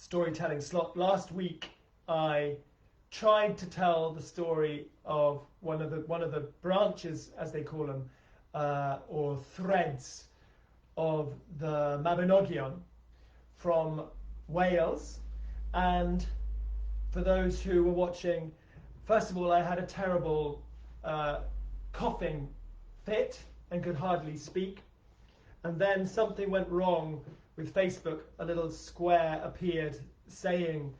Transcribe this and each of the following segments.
storytelling slot. Last week I tried to tell the story of one of the branches, as they call them, or threads of the Mabinogion from Wales. And for those who were watching, first of all, I had a terrible coughing fit and could hardly speak. And then something went wrong with Facebook. A little square appeared saying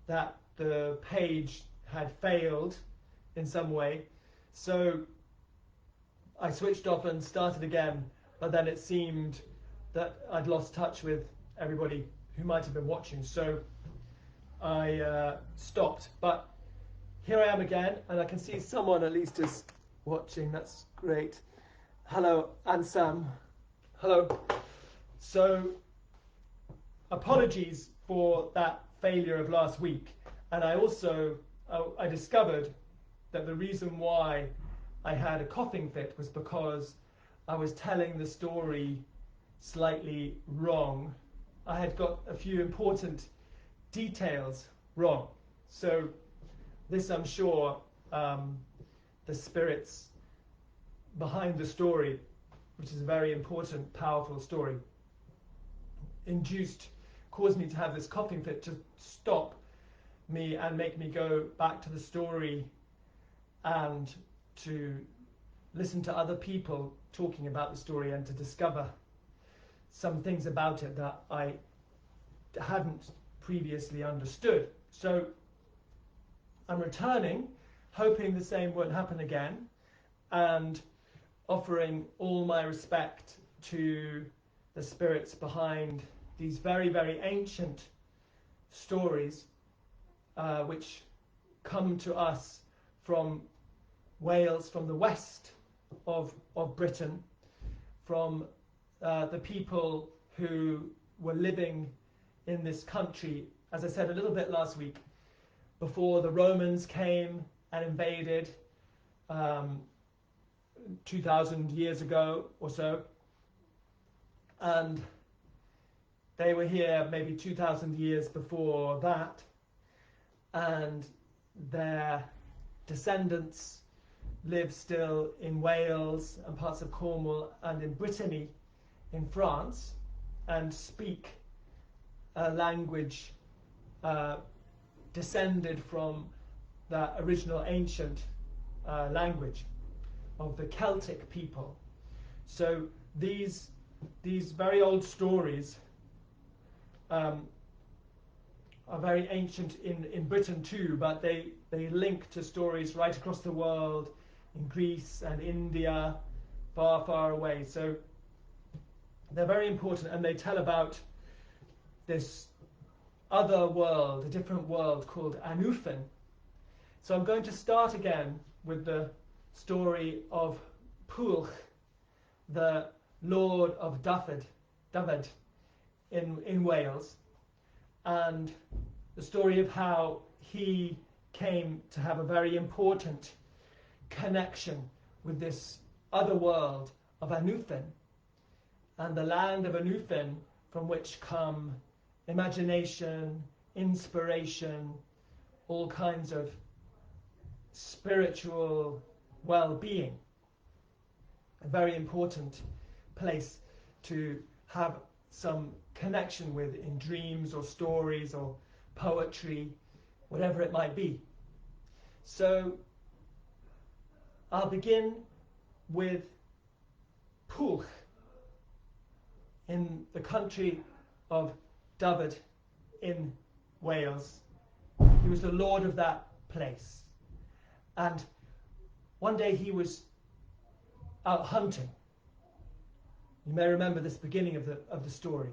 that the page had failed in some way. So I switched off and started again, but then it seemed that I'd lost touch with everybody who might have been watching. So I stopped. But here I am again, and I can see someone at least is watching. That's great. Hello, and Sam. Hello. So apologies for that failure of last week. And I also I discovered that the reason why I had a coughing fit was because I was telling the story slightly wrong. I had got a few important details wrong. So this, I'm sure, the spirits behind the story, which is a very important, powerful story, caused me to have this coughing fit, to stop me and make me go back to the story and to listen to other people talking about the story and to discover some things about it that I hadn't previously understood. So I'm returning, hoping the same won't happen again, and offering all my respect to the spirits behind these very, very ancient stories, which come to us from Wales, from the west of Britain, from the people who were living in this country, as I said a little bit last week, before the Romans came and invaded 2,000 years ago or so. And they were here maybe 2,000 years before that, and their descendants live still in Wales and parts of Cornwall and in Brittany in France, and speak a language descended from that original ancient language of the Celtic people. So these very old stories are very ancient in Britain too, but they link to stories right across the world, in Greece and India, far, far away. So they're very important, and they tell about this other world, a different world called Anufin. So I'm going to start again with the story of Pwlch, the Lord of Dyfed in Wales, and the story of how he came to have a very important connection with this other world of Anufin, and the land of Anufin, from which come imagination, inspiration, all kinds of spiritual well-being. A very important place to have some connection with in dreams or stories or poetry, whatever it might be. So I'll begin with Pwlch in the country of Dyfed in Wales. He was the lord of that place, and one day he was out hunting. You may remember this beginning of the story.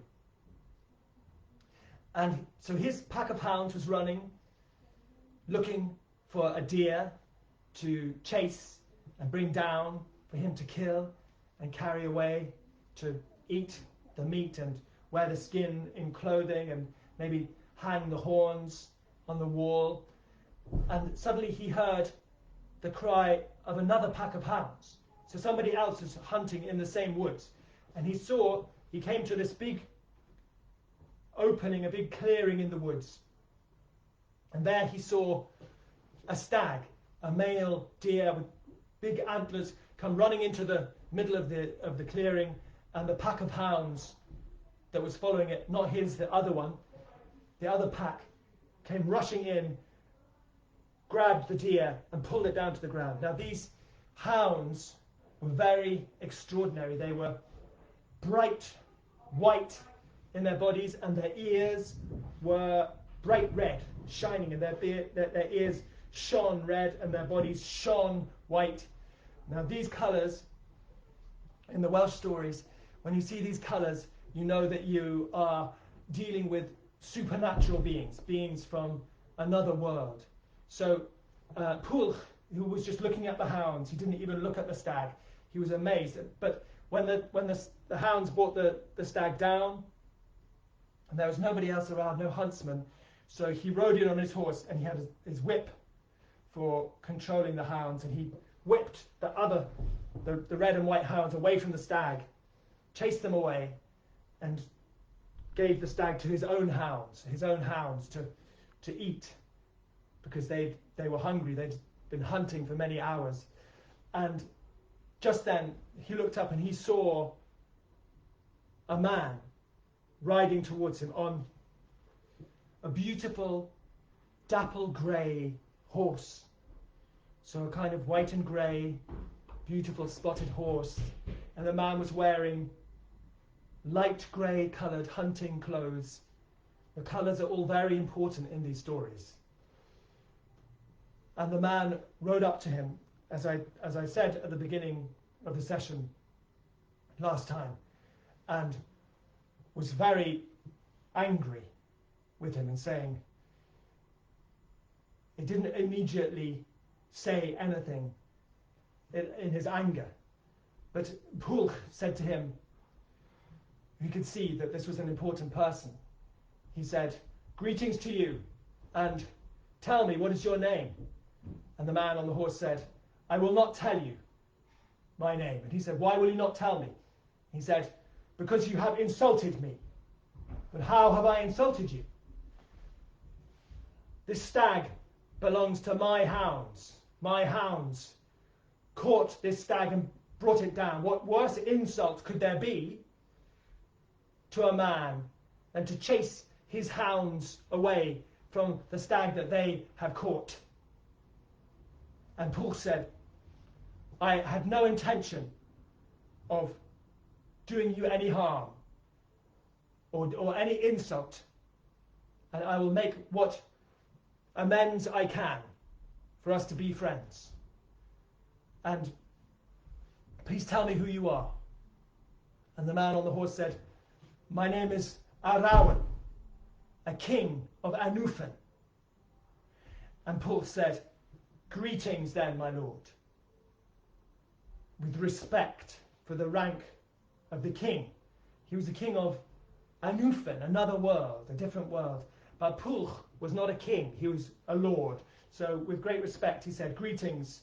And so his pack of hounds was running, looking for a deer to chase and bring down, for him to kill and carry away, to eat the meat and wear the skin in clothing and maybe hang the horns on the wall. And suddenly he heard the cry of another pack of hounds. So somebody else is hunting in the same woods. And he came to this big opening, a big clearing in the woods. And there he saw a stag, a male deer with big antlers, come running into the middle of the clearing, and the pack of hounds that was following it, not his, the other one, the other pack, came rushing in, grabbed the deer and pulled it down to the ground. Now these hounds were very extraordinary. They were bright white in their bodies, and their ears were bright red, shining, and their ears shone red and their bodies shone white. Now these colours, in the Welsh stories, when you see these colours, you know that you are dealing with supernatural beings from another world. So Pwlch, who was just looking at the hounds, he didn't even look at the stag. He was amazed. But when the hounds brought the stag down, and there was nobody else around, no huntsman, so he rode in on his horse, and he had his whip for controlling the hounds, and he whipped the red and white hounds away from the stag, chased them away, and gave the stag to his own hounds to eat, because they were hungry. They'd been hunting for many hours. And just then he looked up and he saw a man riding towards him on a beautiful dapple grey horse. So a kind of white and grey, beautiful spotted horse. And the man was wearing light grey coloured hunting clothes. The colours are all very important in these stories. And the man rode up to him, as I said at the beginning of the session last time, and was very angry with him and saying, he didn't immediately say anything in his anger, but Pwlch said to him, he could see that this was an important person. He said, "Greetings to you, and tell me, what is your name?" And the man on the horse said, "I will not tell you my name." And he said, "Why will you not tell me?" He said, "Because you have insulted me." "But how have I insulted you?" "This stag belongs to my hounds. My hounds caught this stag and brought it down. What worse insult could there be to a man than to chase his hounds away from the stag that they have caught?" And Pwlch said, "I had no intention of doing you any harm or any insult, and I will make what amends I can for us to be friends. And please tell me who you are." And the man on the horse said, "My name is Arawan, a king of Anufan." And Pwlch said, "Greetings then, my lord, with respect for the rank of the king." He was the king of Anufan, another world, a different world. But Pwlch was not a king, he was a lord. So with great respect he said, "Greetings,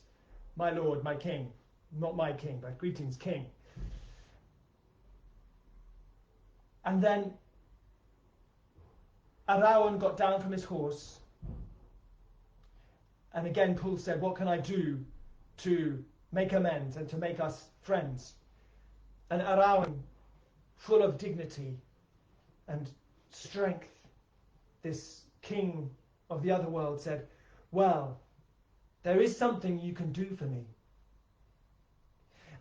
my lord, my king." Not my king, but greetings, king. And then Arawan got down from his horse. And again Pwlch said, "What can I do to make amends and to make us friends?" And Arawan, full of dignity and strength, this king of the other world, said, "Well, there is something you can do for me."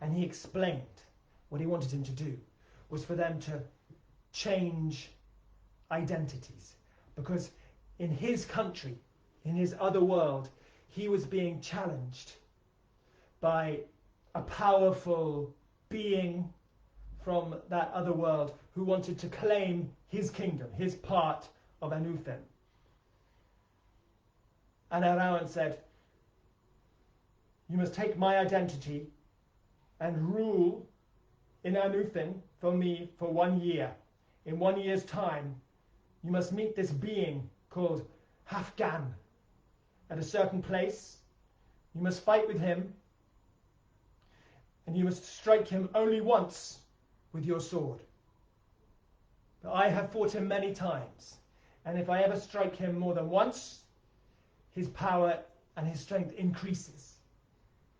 And he explained what he wanted him to do was for them to change identities, because in his country, in his other world, he was being challenged by a powerful being from that other world who wanted to claim his kingdom, his part of Anufan. And Arawan said, "You must take my identity and rule in Anufan for me for 1 year. In 1 year's time, you must meet this being called Hafgan at a certain place. You must fight with him, and you must strike him only once with your sword. I have fought him many times, and if I ever strike him more than once, his power and his strength increases.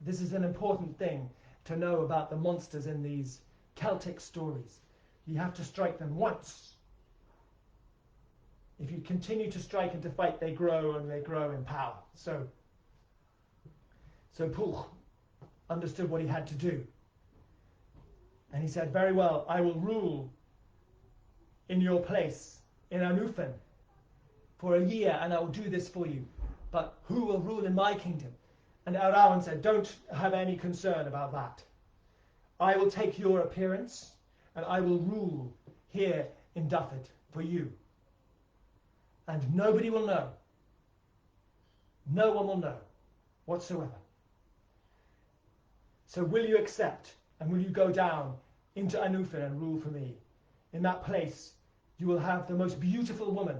This is an important thing to know about the monsters in these Celtic stories. You have to strike them once. If you continue to strike and to fight, they grow and they grow in power. So Pwyll understood what he had to do. And he said, very well, I will rule in your place in Anufin for a year, and I will do this for you. But who will rule in my kingdom? And Arawan said, don't have any concern about that. I will take your appearance, and I will rule here in Dyfed for you. And nobody will know. No one will know whatsoever. So will you accept, and will you go down into Anufin and rule for me? In that place, you will have the most beautiful woman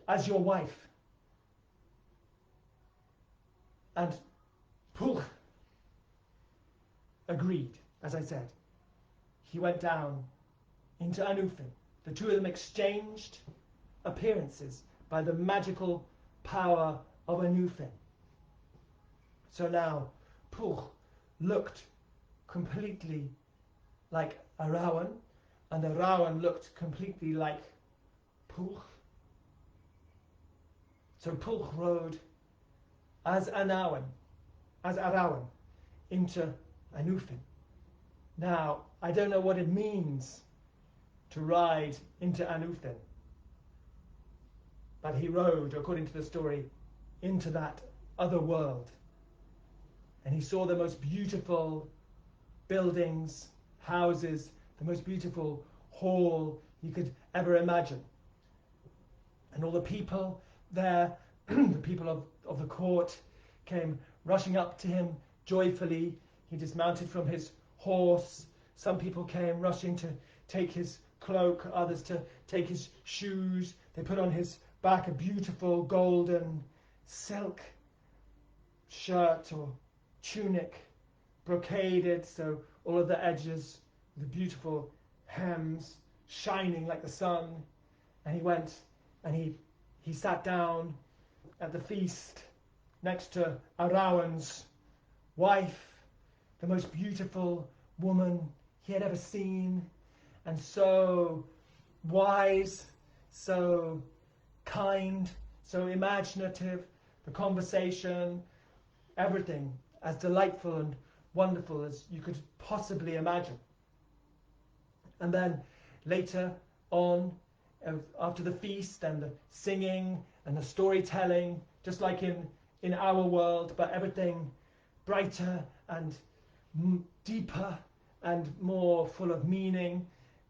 as your wife. And Pwyll agreed, as I said. He went down into Anufin. The two of them exchanged appearances by the magical power of Anufin. So now Pwyll looked completely like Arawan, and Arawan looked completely like Pwyll. So Pwyll rode as Arawan into Anufin. Now, I don't know what it means to ride into Anufin, but he rode, according to the story, into that other world. And he saw the most beautiful buildings, houses, the most beautiful hall you could ever imagine. And all the people there, the people of the court, came rushing up to him joyfully. He dismounted from his horse. Some people came rushing to take his cloak, others to take his shoes. They put on his back a beautiful golden silk shirt or tunic, brocaded, so all of the edges, the beautiful hems shining like the sun. And he went and he sat down at the feast next to Arawan's wife, the most beautiful woman he had ever seen, and so wise, so kind, so imaginative, the conversation, everything as delightful and wonderful as you could possibly imagine. And then later on, after the feast and the singing and the storytelling, just like in our world, but everything brighter and deeper and more full of meaning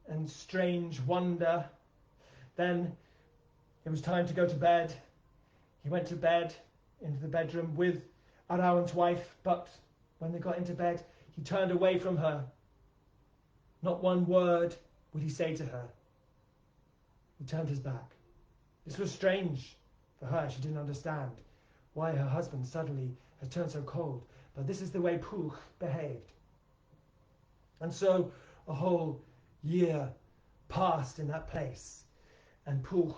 and strange wonder. Then it was time to go to bed. He went to bed, into the bedroom with Arawan's wife, but when they got into bed, he turned away from her. Not one word would he say to her. He turned his back. This was strange for her. She didn't understand why her husband suddenly had turned so cold. But this is the way Pwyll behaved. And so a whole year passed in that place, and Pwyll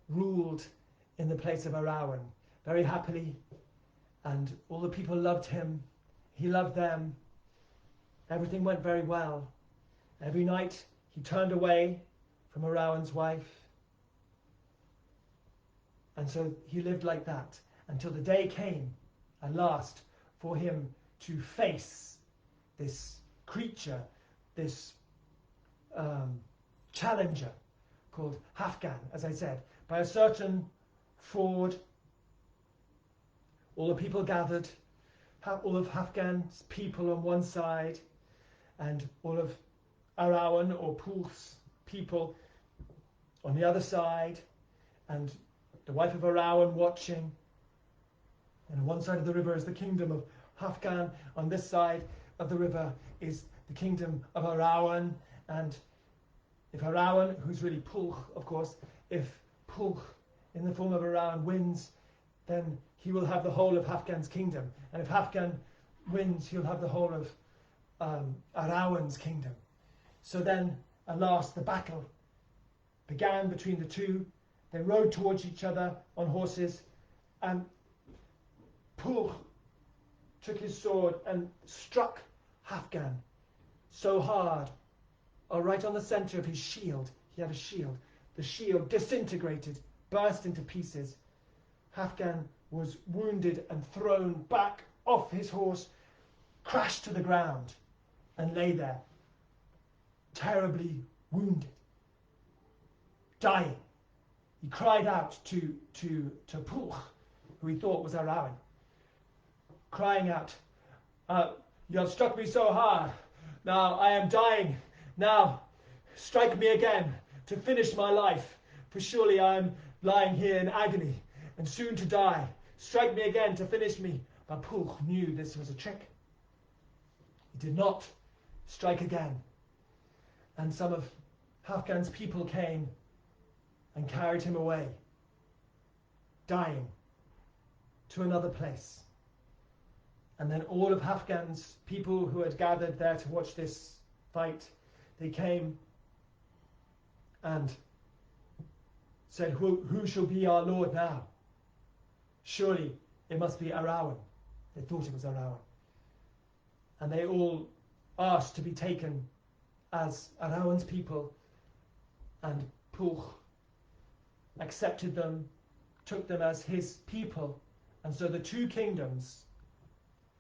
ruled in the place of Arawan very happily, and all the people loved him. He loved them. Everything went very well. Every night he turned away from Arawan's wife. And so he lived like that until the day came at last for him to face this creature, this challenger called Hafgan, as I said, by a certain ford. All the people gathered, all of Hafgan's people on one side, and all of Arawan or Pwyll's people on the other side, and the wife of Arawan watching. And on one side of the river is the kingdom of Hafgan. On this side of the river is the kingdom of Arawan. And if Arawan, who's really Pwyll, of course, if Pwyll in the form of Arawan wins, then he will have the whole of Hafgan's kingdom. And if Hafgan wins, he'll have the whole of Arawan's kingdom. So then, at last, the battle began between the two. They rode towards each other on horses, and Pwyll took his sword and struck Hafgan so hard, right on the center of his shield. He had a shield. The shield disintegrated, burst into pieces. Hafgan was wounded and thrown back off his horse, crashed to the ground, and lay there, terribly wounded, dying. He cried out to Pwyll, who he thought was Arawan, crying out, "You have struck me so hard. Now I am dying. Now strike me again to finish my life, for surely I am lying here in agony and soon to die. Strike me again to finish me." But Pwyll knew this was a trick. He did not strike again. And some of Hafgan's people came and carried him away, dying, to another place. And then all of Hafgan's people who had gathered there to watch this fight, they came and said, who shall be our lord now? Surely it must be Arawan. They thought it was Arawan. And they all asked to be taken as Arawan's people, and Pwyll accepted them, took them as his people, and so the two kingdoms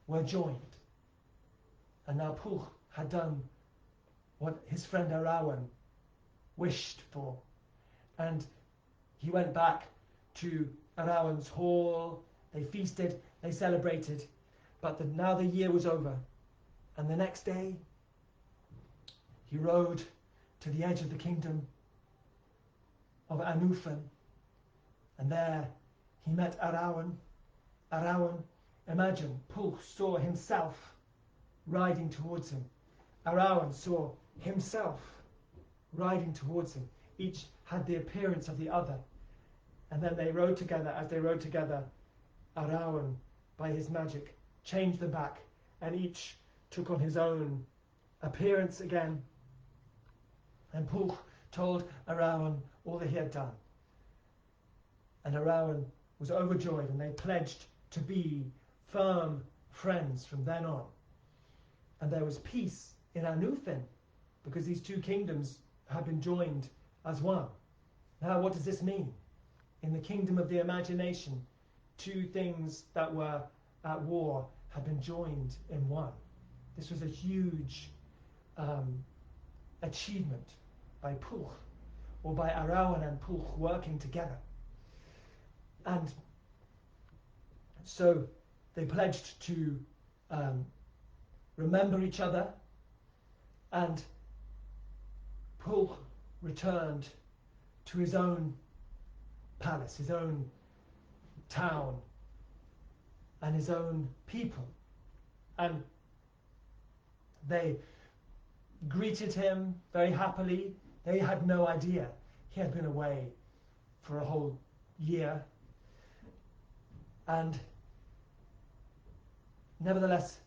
were joined. And now Pwyll had done what his friend Arawan wished for, and he went back to Arawan's hall. They feasted, they celebrated, but now the year was over, and the next day he rode to the edge of the kingdom of Anufin, and there he met Arawan. Arawan, imagine, Pwyll saw himself riding towards him. Arawan saw himself riding towards him. Each had the appearance of the other. And then they rode together. As they rode together, Arawan, by his magic, changed them back, and each took on his own appearance again. And Pwyll told Arawan all that he had done. And Arawan was overjoyed, and they pledged to be firm friends from then on. And there was peace in Anufin, because these two kingdoms had been joined as one. Now, what does this mean? In the kingdom of the imagination, two things that were at war had been joined in one. This was a huge achievement by Pwyll, or by Arawan and Pwyll working together. And so they pledged to remember each other, and Pwyll returned to his own palace, his own town, and his own people. And they greeted him very happily. They had no idea he had been away for a whole year. And nevertheless,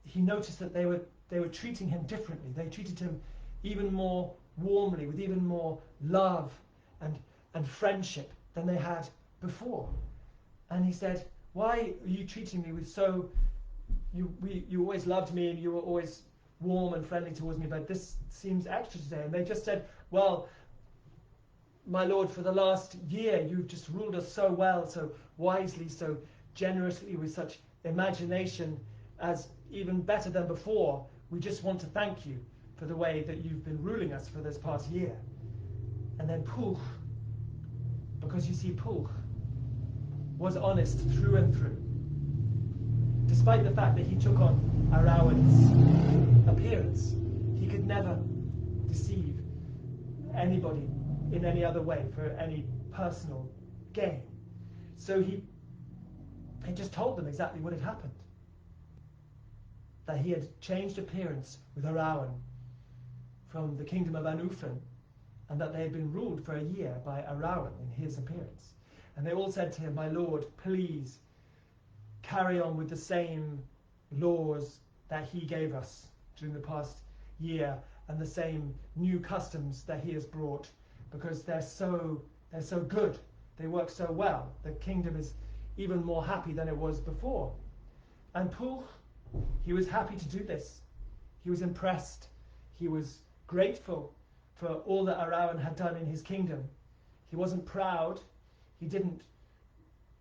he noticed that they were treating him differently. They treated him even more warmly, with even more love and friendship than they had before. And he said, "Why are you treating me with so... You always loved me, and you were always warm and friendly towards me, but this seems extra today." And they just said, "Well, my lord, for the last year you've just ruled us so well, so wisely, so generously, with such imagination, as even better than before. We just want to thank you for the way that you've been ruling us for this past year." And then Pwyll, because you see, Pwyll was honest through and through. Despite the fact that he took on Arawan's appearance, he could never deceive anybody in any other way for any personal gain. So he just told them exactly what had happened. That he had changed appearance with Arawan from the kingdom of Anufin, and that they had been ruled for a year by Arawan in his appearance. And they all said to him, "My lord, please carry on with the same laws that he gave us during the past year, and the same new customs that he has brought, because they're so good. They work so well. The kingdom is even more happy than it was before. And Pwyll, he was happy to do this. He was impressed. He was grateful for all that Arawan had done in his kingdom. He wasn't proud. He didn't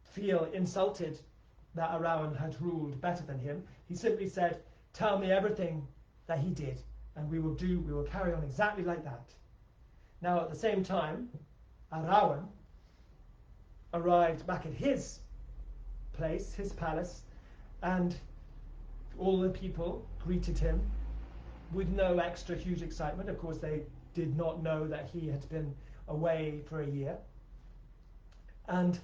feel insulted that Arawan had ruled better than him. He simply said, tell me everything that he did, and we will carry on exactly like that. Now at the same time, Arawan arrived back at his place, his palace, and all the people greeted him with no extra huge excitement. Of course, they did not know that he had been away for a year. And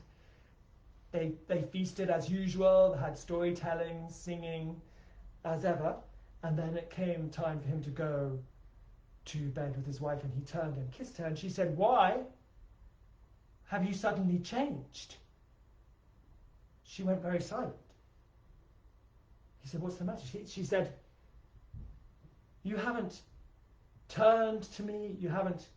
they feasted as usual, they had storytelling, singing as ever, and then it came time for him to go to bed with his wife, and he turned and kissed her, and she said, why have you suddenly changed? She went very silent. He said, what's the matter? She said, you haven't turned to me, you haven't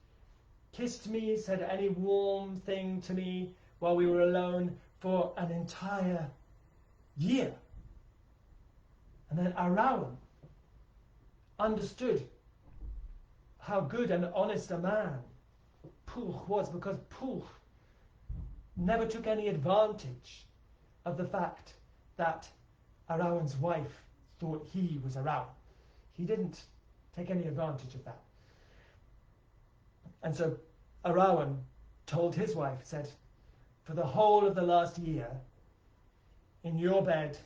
kissed me, said any warm thing to me while we were alone for an entire year. And then Arawan understood how good and honest a man Pwyll was, because Pwyll never took any advantage of the fact that Arawan's wife thought he was Arawan. He didn't take any advantage of that. And so Arawan told his wife, said, for the whole of the last year, in your bed,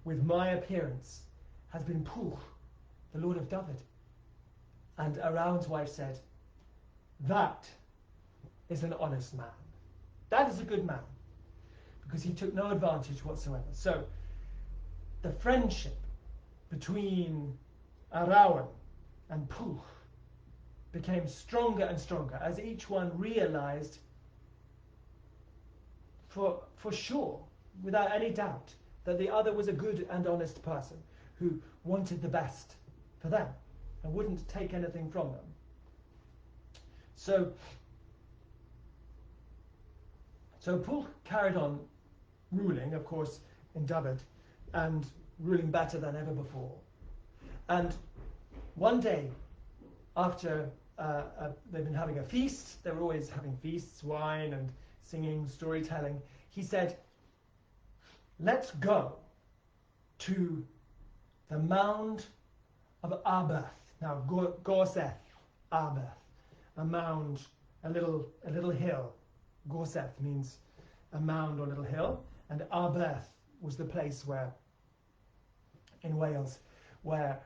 with my appearance, has been Pwyll, the Lord of David. And Arawan's wife said, that is an honest man. That is a good man, because he took no advantage whatsoever. So the friendship between Arawan and Pwyll became stronger and stronger as each one realized for sure, without any doubt, that the other was a good and honest person who wanted the best for them and wouldn't take anything from them. So Pwyll carried on ruling, of course, in Dyfed, and ruling better than ever before. And one day, after they've been having a feast, they were always having feasts, wine and singing, storytelling, he said, let's go to the mound of Arberth. Now, Gorseth, Arberth, a mound, a little hill. Gorseth means a mound or little hill, and Arberth was the place where, in Wales, where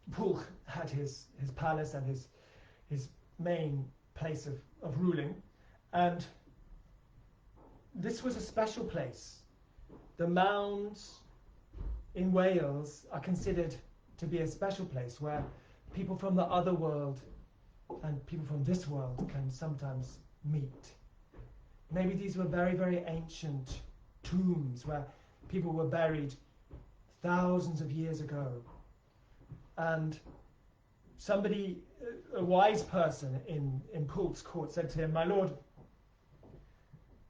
Pwyll had his palace and his main place of ruling. And this was a special place. The mounds in Wales are considered to be a special place where people from the other world and people from this world can sometimes meet. Maybe these were very, very ancient tombs where people were buried thousands of years ago. And somebody, a wise person in Pwyll's court, said to him, my lord,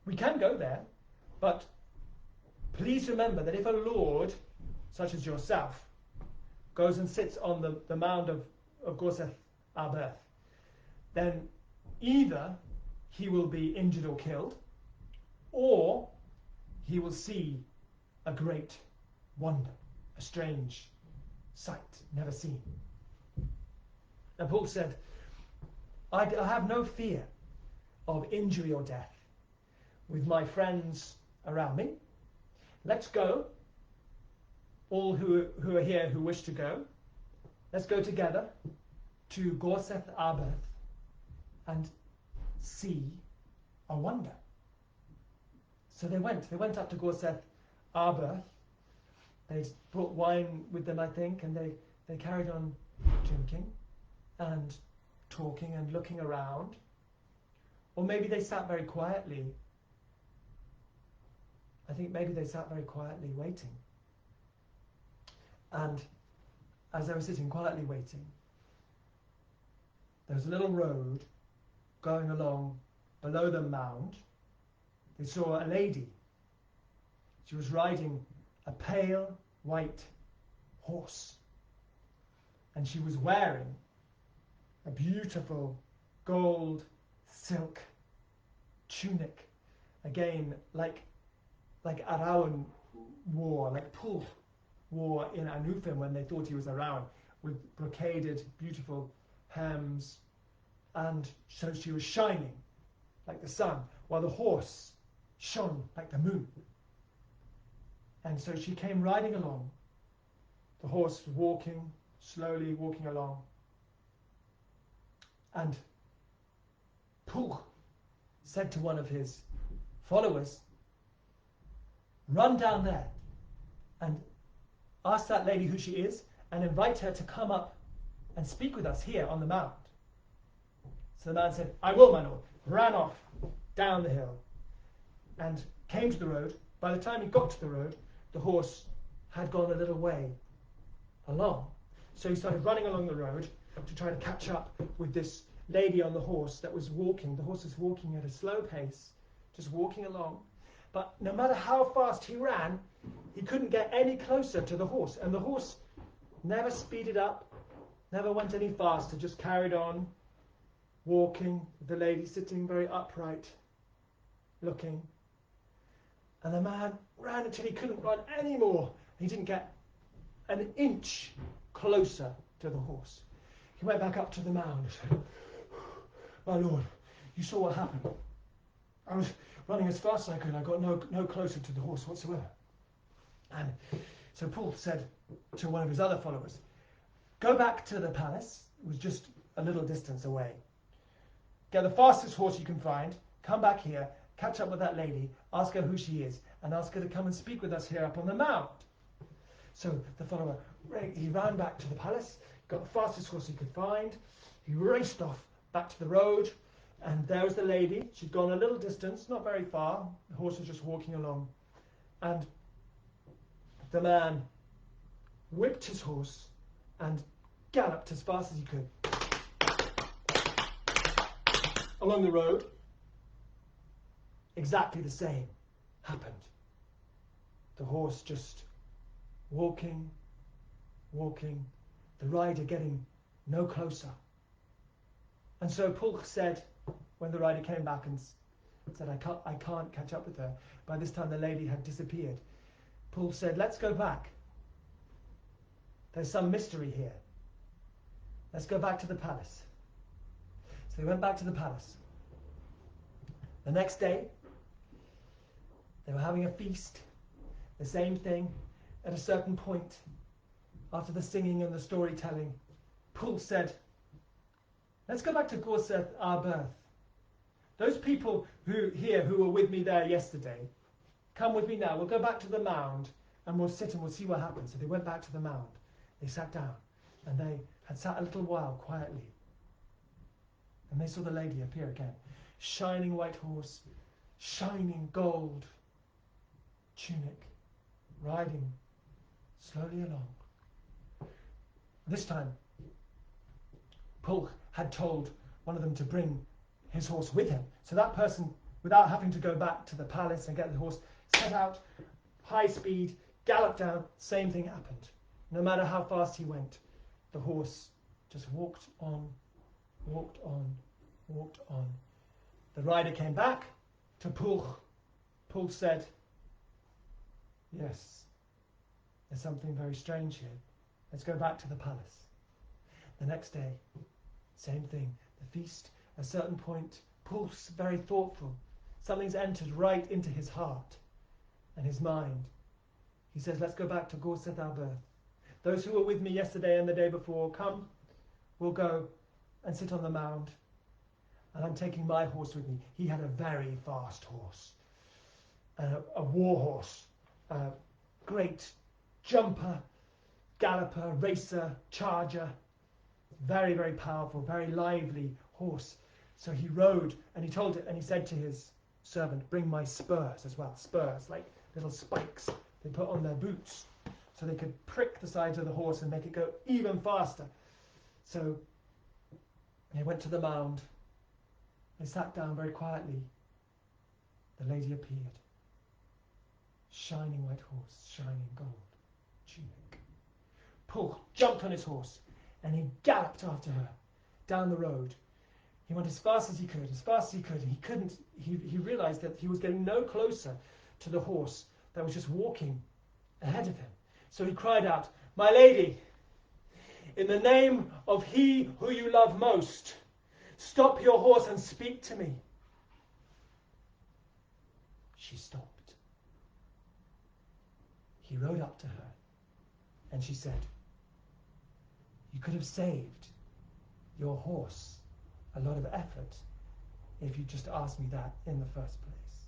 we can go there, but please remember that if a lord, such as yourself, goes and sits on the mound of Gorseth Arberth, then either he will be injured or killed, or he will see a great wonder, a strange sight never seen. And Pwyll said, I have no fear of injury or death with my friends around me. Let's go, all who are here who wish to go. Let's go together to Gorseth Arberth and see a wonder. So they went up to Gorseth Arberth. They brought wine with them, I think, and they carried on drinking and talking and looking around. Or maybe they sat very quietly. I think maybe they sat very quietly waiting. And as they were sitting quietly waiting, there was a little road going along below the mound. They saw a lady. She was riding a pale white horse, and she was wearing a beautiful gold silk tunic, again like Arawan wore, like Pwyll wore in Anufin when they thought he was around, with brocaded beautiful hems, and so she was shining like the sun, while the horse shone like the moon. And so she came riding along. The horse was walking, slowly walking along. And Pwyll said to one of his followers, "Run down there and ask that lady who she is and invite her to come up and speak with us here on the mound." So the man said, "I will, my lord," ran off down the hill and came to the road. By the time he got to the road, the horse had gone a little way along. So he started running along the road to try to catch up with this lady on the horse that was walking. The horse was walking at a slow pace, just walking along. But no matter how fast he ran, he couldn't get any closer to the horse. And the horse never speeded up, never went any faster, just carried on walking, with the lady sitting very upright, looking. And the man ran until he couldn't run anymore. He didn't get an inch closer to the horse. He went back up to the mound and said, "My lord, you saw what happened. I was running as fast as I could. I got no closer to the horse whatsoever." And so Pwyll said to one of his other followers, "Go back to the palace." It was just a little distance away. "Get the fastest horse you can find, come back here, catch up with that lady, ask her who she is, and ask her to come and speak with us here up on the mound." So the follower, he ran back to the palace, got the fastest horse he could find. He raced off back to the road, and there was the lady. She'd gone a little distance, not very far. The horse was just walking along. And the man whipped his horse and galloped as fast as he could along the road. Exactly the same happened. The horse just walking, the rider getting no closer. And so Pwyll said, when the rider came back and said, I can't catch up with her. By this time the lady had disappeared. Pwyll said, "Let's go back. There's some mystery here. Let's go back to the palace." So they went back to the palace. The next day, they were having a feast. The same thing. At a certain point, after the singing and the storytelling, Pwyll said, "Let's go back to Gaza, our birth. Those people who were with me there yesterday, come with me now. We'll go back to the mound and we'll sit and we'll see what happens." So they went back to the mound. They sat down and they had sat a little while quietly. And they saw the lady appear again. Shining white horse, shining gold tunic, riding slowly along. This time, Pwyll had told one of them to bring his horse with him. So that person, without having to go back to the palace and get the horse, set out, high speed, galloped down. Same thing happened. No matter how fast he went, the horse just walked on, walked on, walked on. The rider came back to Pwyll. Pwyll said, "Yes, there's something very strange here. Let's go back to the palace." The next day, same thing. The feast, at a certain point, Pwyll's very thoughtful. Something's entered right into his heart and his mind. He says, "Let's go back to Gaza, our birth. Those who were with me yesterday and the day before, come, we'll go and sit on the mound. And I'm taking my horse with me." He had a very fast horse, a war horse, a great jumper, galloper, racer, charger, very, very powerful, very lively horse. So he rode, and he told it, and he said to his servant, "Bring my spurs as well." Spurs, like little spikes they put on their boots, so they could prick the sides of the horse and make it go even faster. So They went to the mound. They sat down very quietly. The lady appeared. Shining white horse, shining gold tunic. Pulch jumped on his horse, and he galloped after her down the road. He went as fast as he could, and he couldn't. He realized that he was getting no closer to the horse that was just walking ahead of him. So he cried out, "My lady, in the name of he who you love most, stop your horse and speak to me." She stopped. He rode up to her, and she said, "You could have saved your horse a lot of effort if you just asked me that in the first place."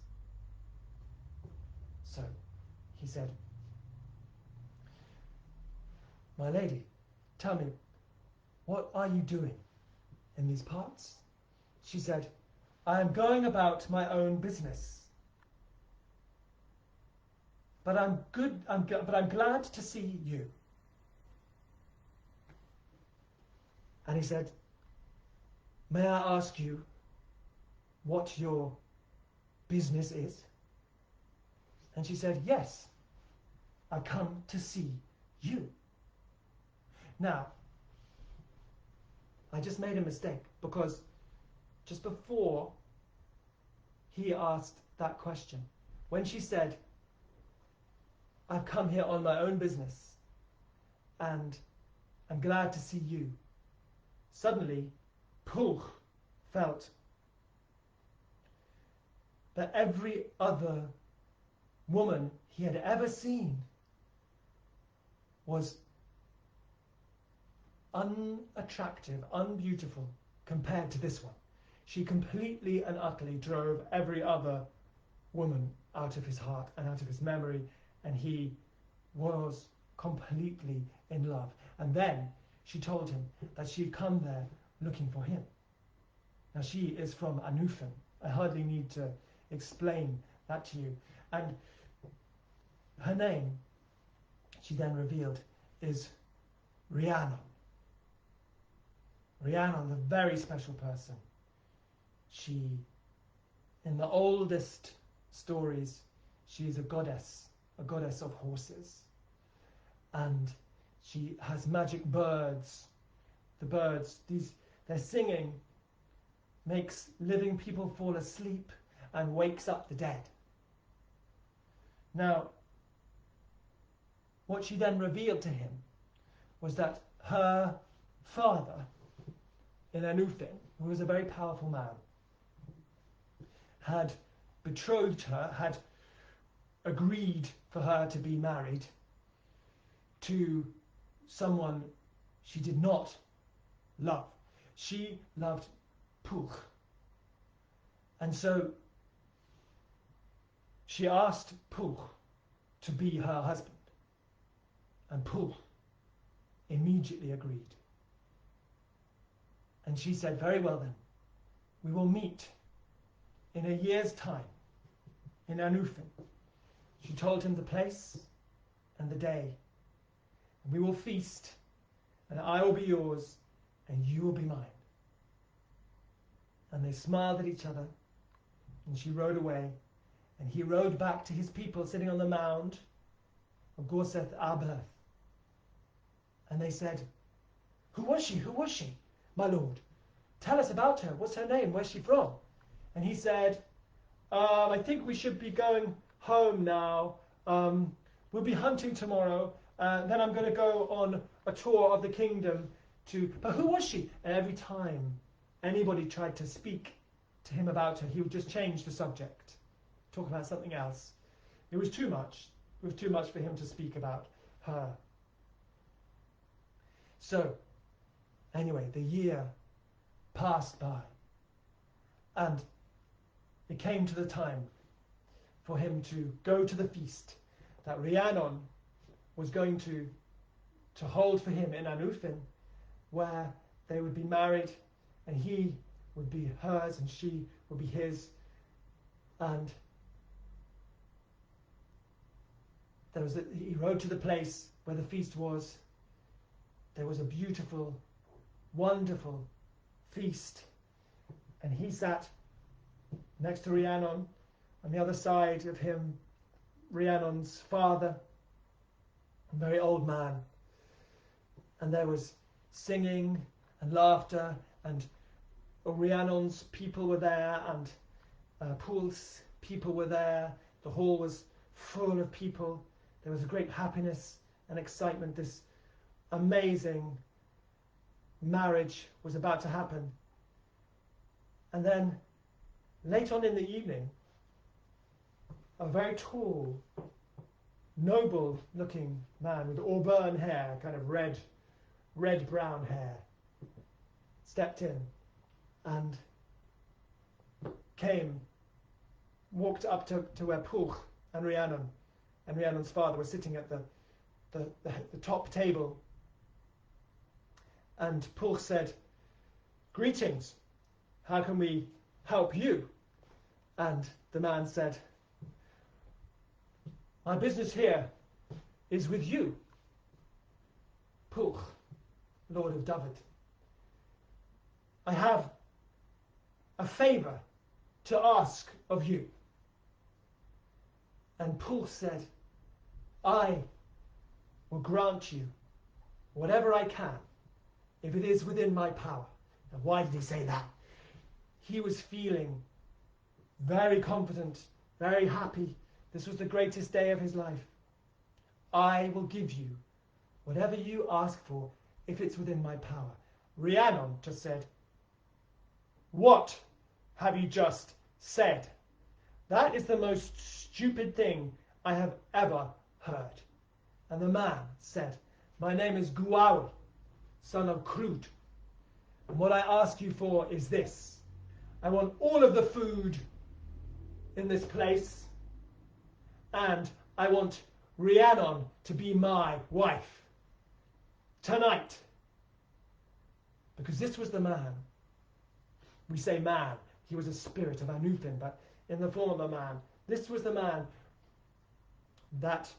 So he said, "My lady, tell me, what are you doing in these parts?" She said, "I am going about my own business. But I'm glad to see you." And he said, "May I ask you what your business is?" And she said, "Yes, I come to see you." Now, I just made a mistake, because just before he asked that question, when she said, "I've come here on my own business and I'm glad to see you," suddenly Pulch felt that every other woman he had ever seen was unattractive, unbeautiful compared to this one. She completely and utterly drove every other woman out of his heart and out of his memory, and he was completely in love. And then she told him that she'd come there looking for him. Now, she is from Anufin. I hardly need to explain that to you. And her name, she then revealed, is Rhiannon. Rhiannon, the very special person. She, in the oldest stories, she is a goddess of horses. And she has magic birds. The birds, their singing makes living people fall asleep and wakes up the dead. Now, what she then revealed to him was that her father in Anufin, who was a very powerful man, had betrothed her, had agreed for her to be married to someone she did not love. She loved Pulch. And so she asked Pulch to be her husband. And Pulch immediately agreed. And she said, "Very well then, we will meet in a year's time in Anufin." She told him the place and the day. "And we will feast, and I will be yours, and you will be mine." And they smiled at each other, and she rode away, and he rode back to his people sitting on the mound of Gorseth Arbeleth. And they said, "Who was she? Who was she, my lord? Tell us about her. What's her name? Where's she from?" And he said, "I think we should be going home now. We'll be hunting tomorrow. Then I'm going to go on a tour of the kingdom to..." But who was she? And every time anybody tried to speak to him about her, he would just change the subject, talk about something else. It was too much. It was too much for him to speak about her. So, anyway, the year passed by, and it came to the time for him to go to the feast that Rhiannon was going to hold for him in Anufin, where they would be married, and he would be hers and she would be his. And he rode to the place where the feast was. There was a beautiful, wonderful feast. And he sat next to Rhiannon. On the other side of him, Rhiannon's father, a very old man. And there was singing and laughter, and Rhiannon's people were there, and Pwll's people were there. The hall was full of people. There was a great happiness and excitement. This amazing marriage was about to happen. And then, late on in the evening, a very tall, noble-looking man with auburn hair, kind of red-brown hair, stepped in and walked up to where Pwll and Rhiannon's father were sitting at the top table. And Pwll said, "Greetings, how can we help you?" And the man said, "My business here is with you, Pwll, Lord of Dyfed. I have a favour to ask of you." And Pwll said, "I will grant you whatever I can, if it is within my power." And why did he say that? He was feeling very confident, very happy. This was the greatest day of his life. "I will give you whatever you ask for, if it's within my power." Rhiannon just said, "What have you just said? That is the most stupid thing I have ever heard." And the man said, "My name is Gwawr, son of Crwd. And what I ask you for is this. I want all of the food in this place, and I want Rhiannon to be my wife tonight." Because this was the man. We say man. He was a spirit of Anufin, but in the form of a man. This was the man that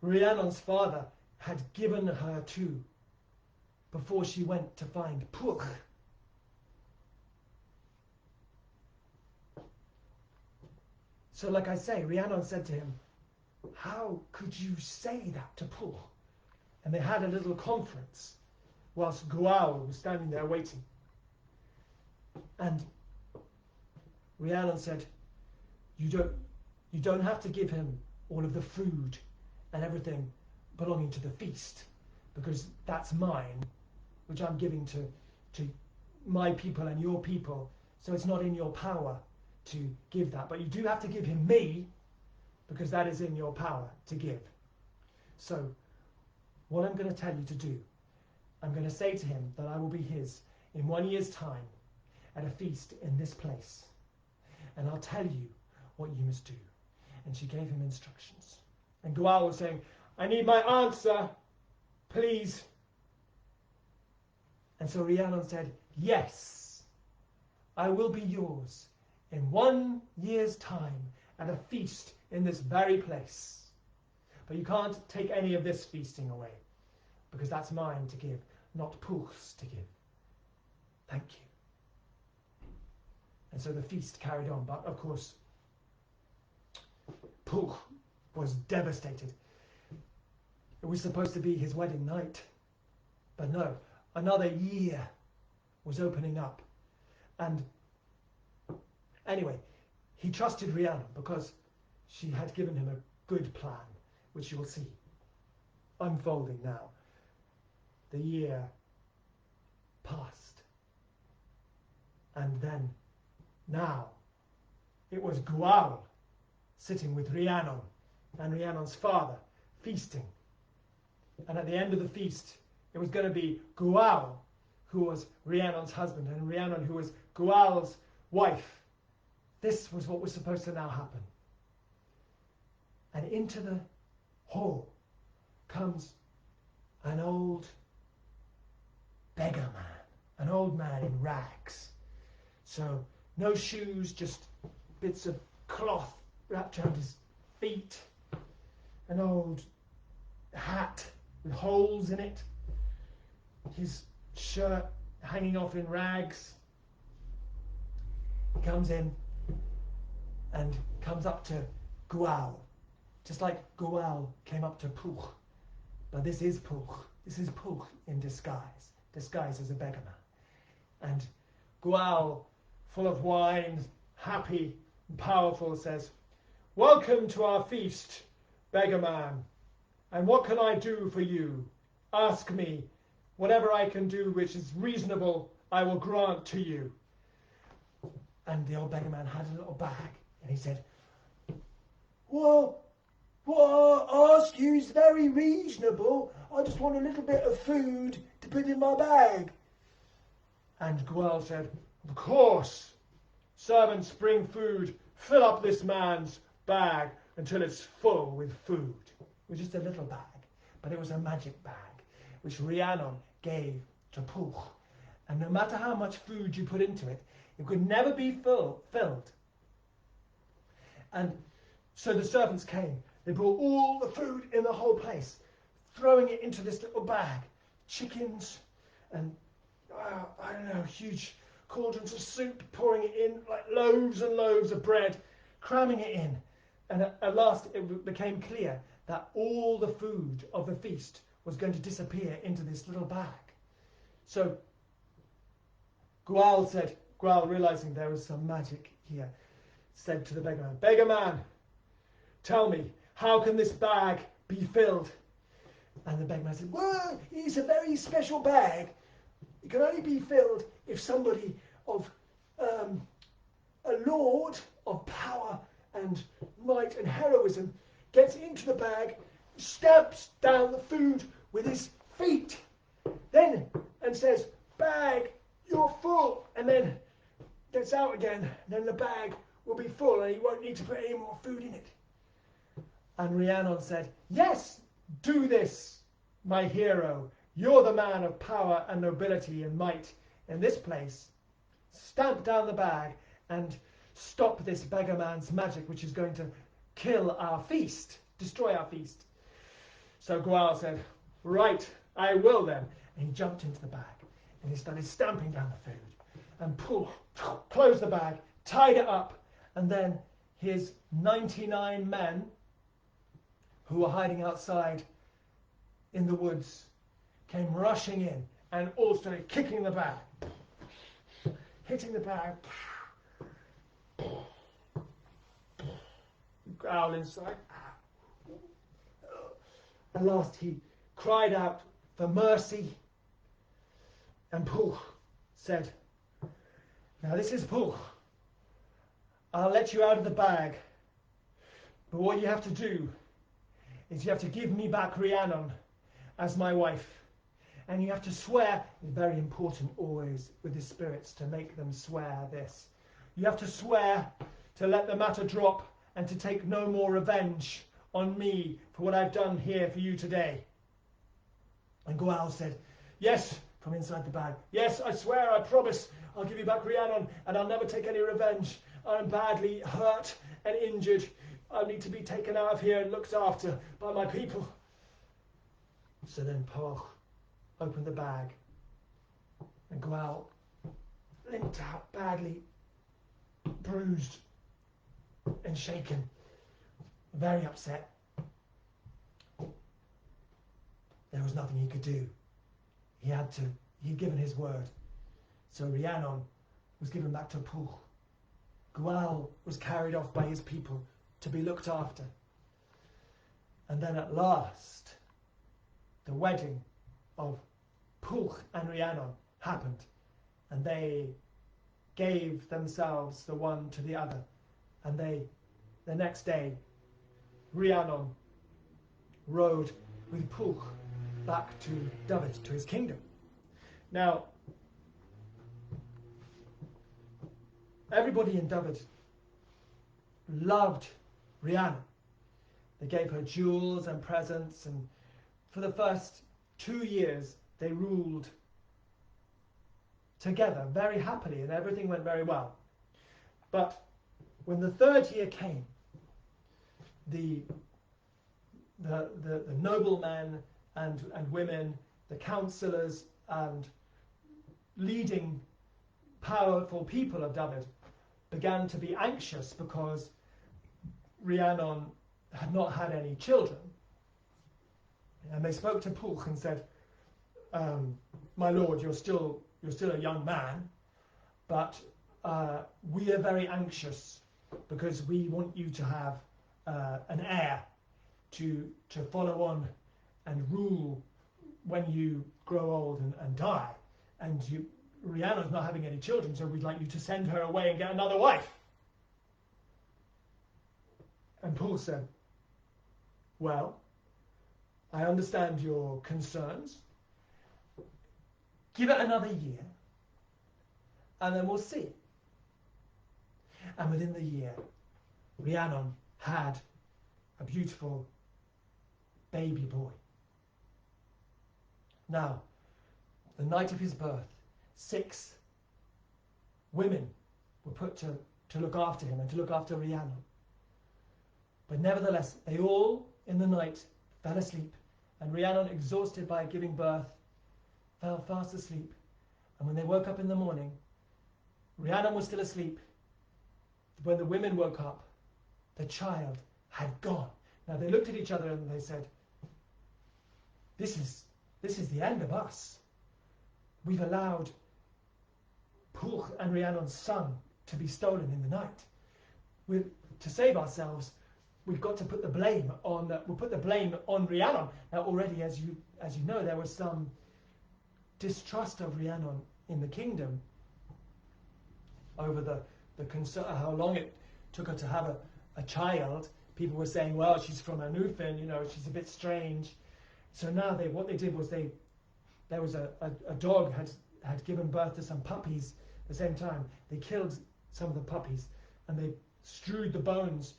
Rhiannon's father had given her to before she went to find Pwll. So like I say, Rhiannon said to him, "How could you say that to Pwll?" And they had a little conference whilst Gwawr was standing there waiting. And Rhiannon said, you don't have to give him all of the food and everything belonging to the feast, because that's mine, which I'm giving to my people and your people. So it's not in your power to give that. But you do have to give him me, because that is in your power to give. So what I'm going to tell you to do, I'm going to say to him that I will be his in 1 year's time at a feast in this place. And I'll tell you what you must do. And she gave him instructions. And Gwawr was saying, "I need my answer, please." And so Rhiannon said, "Yes, I will be yours in 1 year's time at a feast in this very place. But you can't take any of this feasting away, because that's mine to give, not Pwll's to give. Thank you." And so the feast carried on, but of course Pwll was devastated. It was supposed to be his wedding night, but no, another year was opening up. And anyway, he trusted Rhiannon because she had given him a good plan, which you'll see unfolding now. The year passed, and then now it was Gwawr sitting with Rhiannon and Rhiannon's father feasting. And at the end of the feast, it was going to be Gwawr, who was Rhiannon's husband, and Rhiannon, who was Gwawr's wife. This was what was supposed to now happen. And into the hall comes an old beggar man, an old man in rags. So no shoes, just bits of cloth wrapped around his feet, an old hat with holes in it, his shirt hanging off in rags. He comes in and comes up to Gwawl, just like Gwawl came up to Pwll. But this is Pwll. This is Pwll in disguise, disguised as a beggar man. And Gwawl, full of wine, happy and powerful, says, "Welcome to our feast, beggar man. And what can I do for you? Ask me. Whatever I can do which is reasonable, I will grant to you." And the old beggar man had a little bag, and he said, "Well, what I ask you is very reasonable. I just want a little bit of food to put in my bag." And Gwawl said, "Of course. Servants, bring food. Fill up this man's bag until it's full with food." It was just a little bag, but it was a magic bag, which Rhiannon gave to Pwll. And no matter how much food you put into it, it could never be filled. And so the servants came. They brought all the food in the whole place, throwing it into this little bag. Chickens and, I don't know, huge cauldrons of soup, pouring it in, like loaves and loaves of bread, cramming it in. And at last it became clear that all the food of the feast was going to disappear into this little bag. So Gwawl, realizing there was some magic here, said to the beggar man, "Beggar man, tell me, how can this bag be filled?" And the beggar man said, "Well, it's a very special bag. It can only be filled if somebody of a lord of power and might and heroism gets into the bag, stamps down the food with his feet, then and says, 'Bag, you're full,' and then gets out again. Then the bag will be full and he won't need to put any more food in it." And Rhiannon said, "Yes, do this, my hero. You're the man of power and nobility and might in this place. Stamp down the bag and stop this beggar man's magic, which is going to kill our feast, destroy our feast." So Gwawl said, "Right, I will then." And he jumped into the bag and he started stamping down the food and closed the bag, tied it up, and then his 99 men who were hiding outside in the woods came rushing in and all started kicking the bag, hitting the bag. Growl inside. At last he cried out for mercy, and Pwll said, "Now this is Pwll. I'll let you out of the bag, but what you have to do is you have to give me back Rhiannon as my wife, and you have to swear." It's very important always with the spirits to make them swear this. You have to swear to let the matter drop and to take no more revenge on me for what I've done here for you today. And Gwawl said, "Yes," from inside the bag. "Yes, I swear, I promise, I'll give you back Rhiannon and I'll never take any revenge. I'm badly hurt and injured. I need to be taken out of here and looked after by my people." So then Pwll opened the bag and Gwawl limped out badly, bruised and shaken, very upset. There was nothing he could do. He'd given his word. So Rhiannon was given back to Pwll. Gwawl was carried off by his people to be looked after. And then at last, the wedding of Pwll and Rhiannon happened, and they gave themselves the one to the other. And the next day, Rhiannon rode with Pwll back to Dyfed, to his kingdom. Now, everybody in Dyfed loved Rhiannon. They gave her jewels and presents, and for the first 2 years they ruled together very happily, and everything went very well. But when the 3rd year came, the noblemen and women, the councillors and leading powerful people of Dyfed began to be anxious because Rhiannon had not had any children. And they spoke to Pwlch and said, my lord, you're still a young man, but we are very anxious because we want you to have an heir to follow on and rule when you grow old and die. And Rhiannon's not having any children, so we'd like you to send her away and get another wife. And Pwlch said, well, I understand your concerns. Give it another year, and then we'll see. And within the year, Rhiannon had a beautiful baby boy. Now, the night of his birth, 6 women were put to look after him and to look after Rhiannon. But nevertheless, they all in the night fell asleep, and Rhiannon, exhausted by giving birth, fell fast asleep. And when they woke up in the morning, Rhiannon was still asleep. When the women woke up, the child had gone. Now they looked at each other and they said, this is the end of us. We've allowed Pwlch and Rhiannon's son to be stolen in the night. To save ourselves, we've got to put the blame on. We'll put the blame on Rhiannon. Now already, as you know, there was some distrust of Rhiannon in the kingdom over the concern, how long it took her to have a child. People were saying, well, she's from Anufin, she's a bit strange. So now what they did was there was a dog had given birth to some puppies at the same time. They killed some of the puppies and they strewed the bones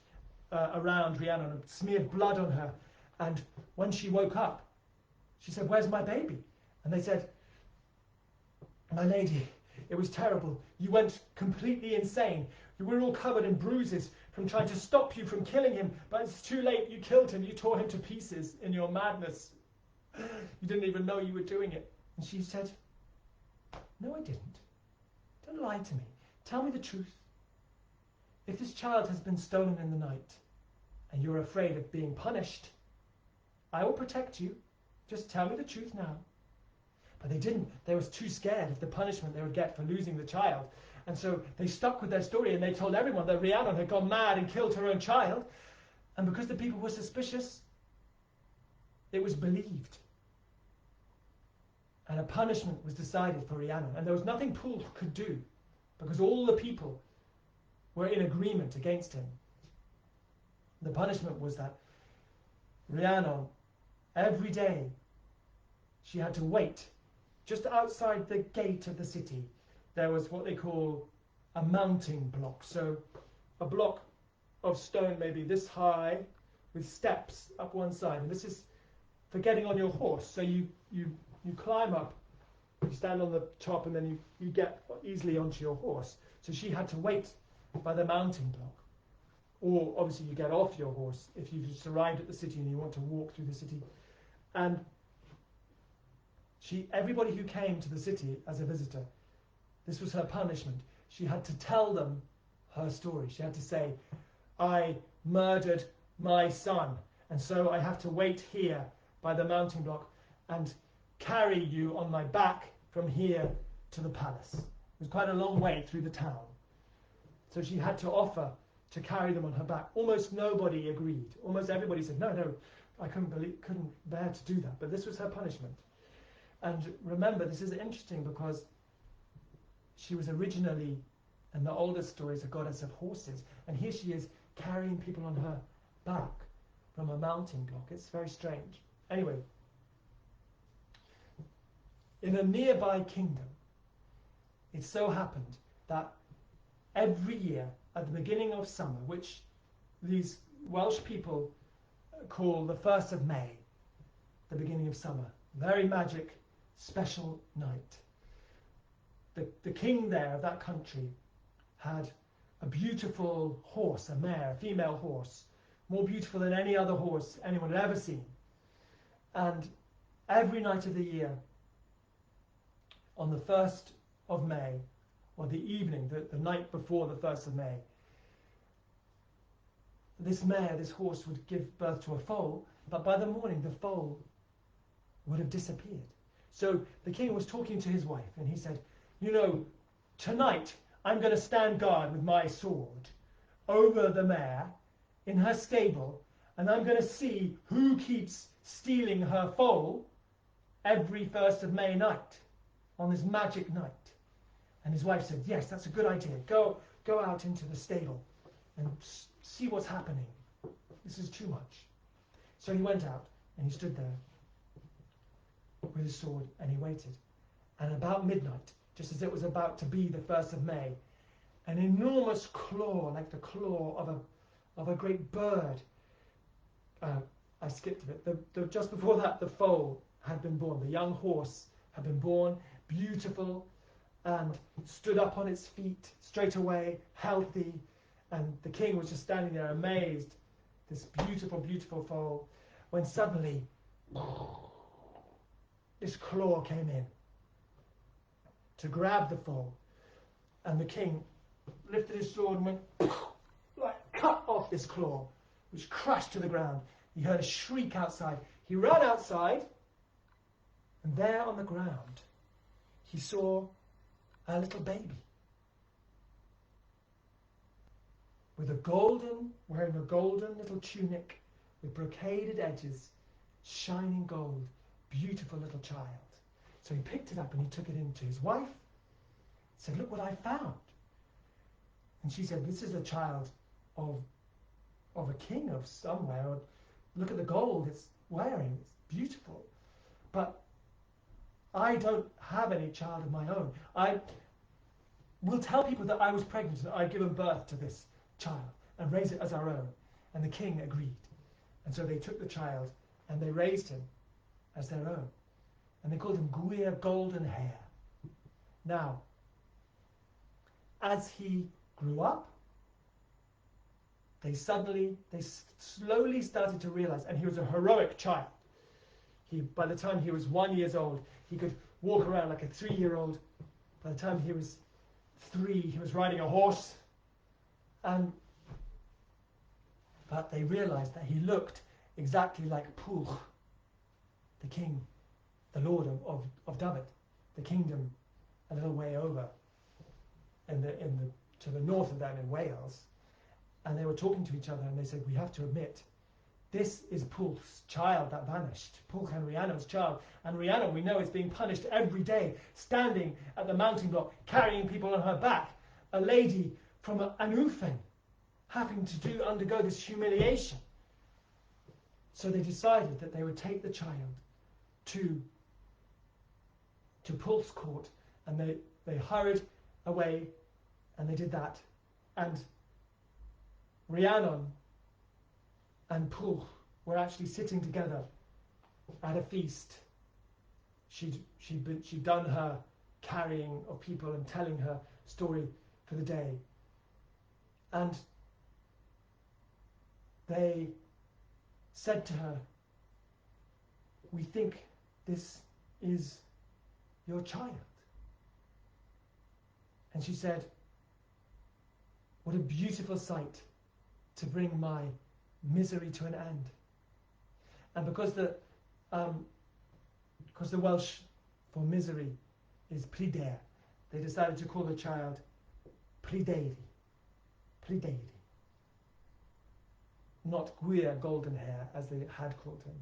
around Rhiannon and smeared blood on her. And when she woke up, she said, where's my baby? And they said, my lady, it was terrible. You went completely insane. You were all covered in bruises from trying to stop you from killing him, but it's too late. You killed him. You tore him to pieces in your madness. You didn't even know you were doing it. And she said, no, I didn't. Don't lie to me. Tell me the truth. If this child has been stolen in the night and you're afraid of being punished, I will protect you. Just tell me the truth now. But they didn't. They were too scared of the punishment they would get for losing the child. And so they stuck with their story and they told everyone that Rhiannon had gone mad and killed her own child. And because the people were suspicious, it was believed. And a punishment was decided for Rhiannon. And there was nothing Pwlch could do because all the people were in agreement against him. The punishment was that Rhiannon, every day, she had to wait. Just outside the gate of the city, there was what they call a mounting block. So a block of stone maybe this high with steps up one side. And this is for getting on your horse. So you climb up, you stand on the top, and then you get easily onto your horse. So she had to wait by the mounting block. Or obviously you get off your horse if you've just arrived at the city and you want to walk through the city. And everybody who came to the city as a visitor, this was her punishment. She had to tell them her story. She had to say, I murdered my son, and so I have to wait here by the mounting block and carry you on my back from here to the palace. It was quite a long way through the town. So she had to offer to carry them on her back. Almost nobody agreed. Almost everybody said, no, I couldn't bear to do that. But this was her punishment. And remember, this is interesting because she was originally, in the oldest stories, a goddess of horses. And here she is carrying people on her back from a mounting block. It's very strange. Anyway, in a nearby kingdom, it so happened that every year at the beginning of summer, which these Welsh people call the 1st of May, the beginning of summer, very magic, special night. The king there of that country had a beautiful horse, a mare, a female horse, more beautiful than any other horse anyone had ever seen. And every night of the year, on the 1st of May, or the evening, the night before the 1st of May, this mare, this horse, would give birth to a foal, but by the morning the foal would have disappeared. So the king was talking to his wife, and he said, you know, tonight I'm going to stand guard with my sword over the mare in her stable, and I'm going to see who keeps stealing her foal every 1st of May night, on this magic night. And his wife said, yes, that's a good idea. Go out into the stable and see what's happening. This is too much. So he went out, and he stood there with his sword, and he waited. And about midnight, just as it was about to be the 1st of May, an enormous claw, like the claw of a great bird. I skipped a bit. Just before that, the foal had been born. The young horse had been born, beautiful, and stood up on its feet straight away, healthy. And the king was just standing there amazed, this beautiful, beautiful foal, when suddenly this claw came in to grab the foal. And the king lifted his sword and went, like, cut off this claw, which crashed to the ground. He heard a shriek outside. He ran outside, and there on the ground, he saw a little baby wearing a golden little tunic with brocaded edges, shining gold, beautiful little child. So he picked it up and he took it in to his wife, said, look what I found. And she said, this is a child of a king of somewhere. Look at the gold it's wearing, it's beautiful. But I don't have any child of my own. I will tell people that I was pregnant and I've given birth to this child and raise it as our own. And the king agreed. And so they took the child and they raised him as their own. And they called him Gwir Golden Hair. Now, as he grew up, they slowly started to realize, and he was a heroic child. By the time he was 1 year old, he could walk around like a 3-year-old. By the time he was 3, he was riding a horse. But they realized that he looked exactly like Pwyll, the king, the lord of David, the kingdom a little way over to the north of them in Wales. And they were talking to each other, and they said, we have to admit, this is Pwyll's child that vanished, Pwyll and Rhiannon's child. And Rhiannon, we know, is being punished every day, standing at the mounting block, carrying people on her back. A lady from Anufin, having to undergo this humiliation. So they decided that they would take the child to Pwyll's court, and they hurried away, and they did that. And Rhiannon and Pwyll were actually sitting together at a feast. She'd done her carrying of people and telling her story for the day. And they said to her, we think this is your child. And she said, what a beautiful sight to bring my misery to an end. And because the Welsh for misery is Pryder, they decided to call the child Pryderi. Not Gwir Golden Hair, as they had called him.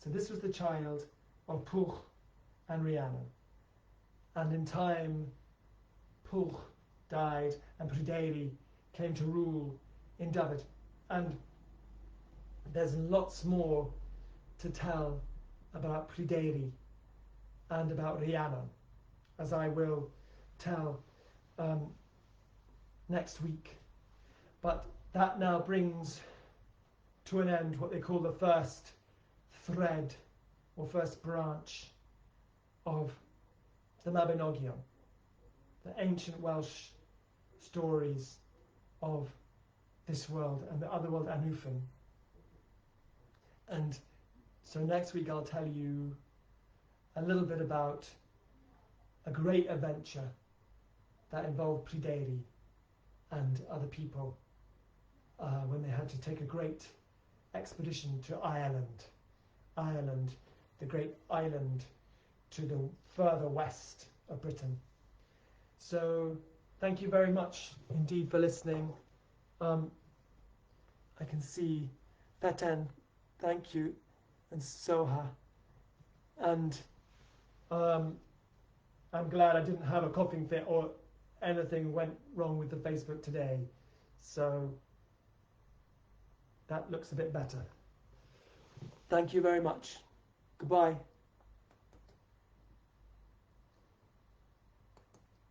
So this was the child of Pwyll and Rhiannon. And in time, Pwyll died and Pryderi came to rule in Dyfed. And there's lots more to tell about Pryderi and about Rhiannon, as I will tell next week. But that now brings to an end what they call the first thread or first branch of the Mabinogion, the ancient Welsh stories of this world and the other world, Anufin. And so next week I'll tell you a little bit about a great adventure that involved Pryderi and other people when they had to take a great expedition to Ireland. Ireland, the great island to the further west of Britain. So thank you very much indeed for listening. I can see Peten, thank you, and Soha. And I'm glad I didn't have a coughing fit or anything went wrong with the Facebook today. So that looks a bit better. Thank you very much. Goodbye.